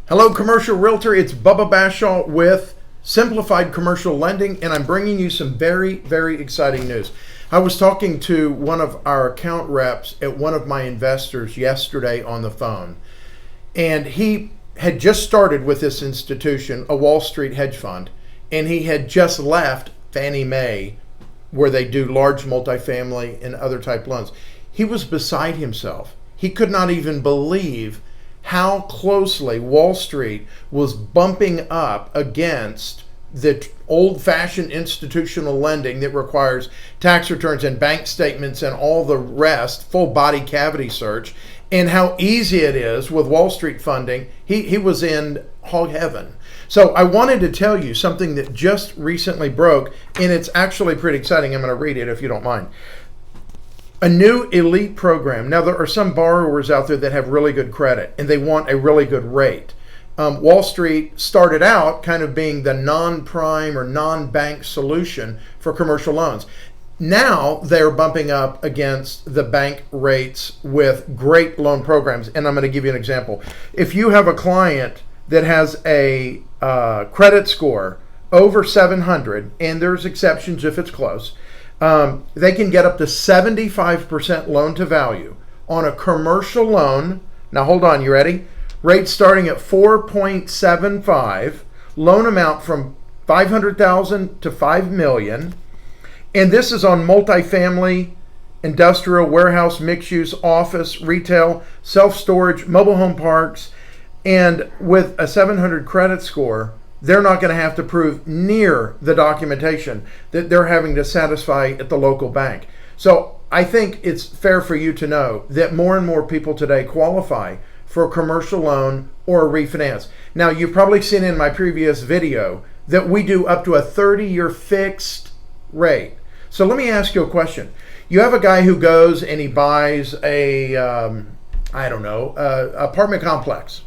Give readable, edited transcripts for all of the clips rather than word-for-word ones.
Hello, commercial realtor. It's Bubba Bashaw with Simplified Commercial Lending, and I'm bringing you some very, very exciting news. I was talking to one of our account reps at one of my investors yesterday on the phone, and he had just started with this institution, a Wall Street hedge fund, and he had just left Fannie Mae, where they do large multifamily and other type loans. He was beside himself. He could not even believe how closely Wall Street was bumping up against the old-fashioned institutional lending that requires tax returns and bank statements and all the rest, full body cavity search, and how easy it is with Wall Street funding. He was in hog heaven. So I wanted to tell you something that just recently broke, and it's actually pretty exciting. I'm going to read it if you don't mind. A new elite program. Now, there are some borrowers out there that have really good credit and they want a really good rate. Wall Street started out kind of being the non-prime or non-bank solution for commercial loans. Now they're bumping up against the bank rates with great loan programs. And I'm going to give you an example. If you have a client that has a credit score over 700, and there's exceptions if it's close, they can get up to 75% loan to value on a commercial loan. Now hold on, you ready? Rate starting at 4.75, loan amount from $500,000 to $5 million. And this is on multifamily, industrial, warehouse, mixed use, office, retail, self-storage, mobile home parks. And with a 700 credit score, they're not going to have to prove near the documentation that they're having to satisfy at the local bank. So I think it's fair for you to know that more and more people today qualify for a commercial loan or a refinance. Now, you've probably seen in my previous video that we do up to a 30-year fixed rate. So let me ask you a question. You have a guy who goes and he buys a, apartment complex,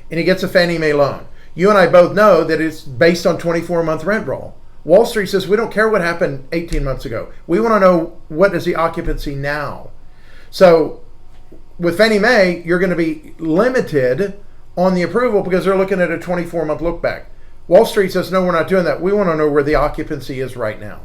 and he gets a Fannie Mae loan. You and I both know that it's based on 24-month rent roll. Wall Street says we don't care what happened 18 months ago. We want to know what is the occupancy now. So with Fannie Mae, you're going to be limited on the approval because they're looking at a 24-month look back. Wall Street says, no, we're not doing that. We want to know where the occupancy is right now.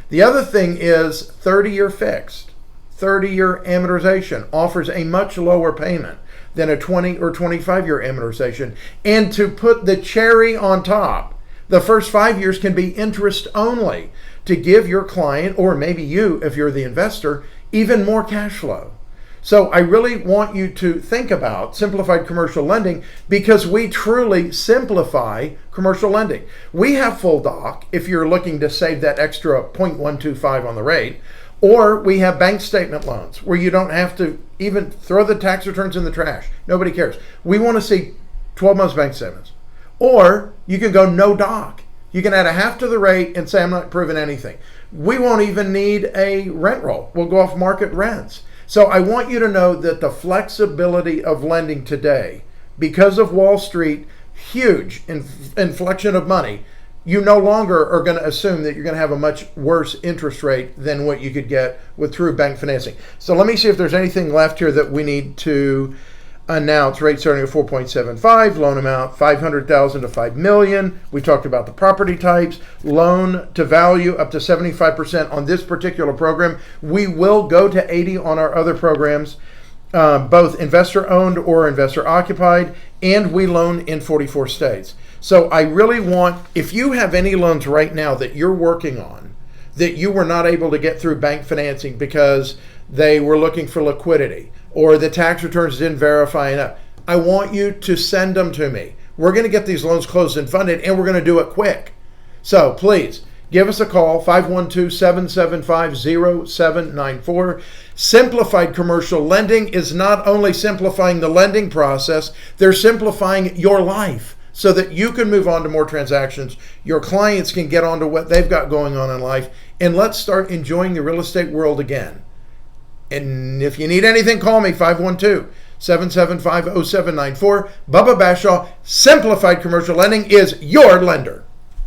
The other thing is 30-year fixed. 30-year amortization offers a much lower payment than a 20 or 25-year amortization. And to put the cherry on top, the first 5 years can be interest only to give your client, or maybe you, if you're the investor, even more cash flow. So I really want you to think about simplified commercial lending because we truly simplify commercial lending. We have full doc if you're looking to save that extra 0.125 on the rate. Or we have bank statement loans where you don't have to even throw the tax returns in the trash. Nobody cares. We want to see 12 months bank statements. Or you can go no doc. You can add a half to the rate and say, I'm not proving anything. We won't even need a rent roll. We'll go off market rents. So I want you to know that the flexibility of lending today, because of Wall Street, huge inflection of money, you no longer are going to assume that you're going to have a much worse interest rate than what you could get with true bank financing. So let me see if there's anything left here that we need to announce. Rate starting at 4.75, loan amount $500,000 to $5 million. We talked about the property types, loan to value up to 75% on this particular program. We will go to 80 on our other programs, both investor owned or investor occupied, and we loan in 44 states. So I really want, if you have any loans right now that you're working on that you were not able to get through bank financing because they were looking for liquidity or the tax returns didn't verify enough, I want you to send them to me. We're going to get these loans closed and funded, and we're going to do it quick. So please give us a call, 512-775-0794. Simplified commercial lending is not only simplifying the lending process, they're simplifying your life, so that you can move on to more transactions, your clients can get on to what they've got going on in life, and let's start enjoying the real estate world again. And if you need anything, call me, 512-775-0794. Bubba Bashaw, Simplified Commercial Lending is your lender.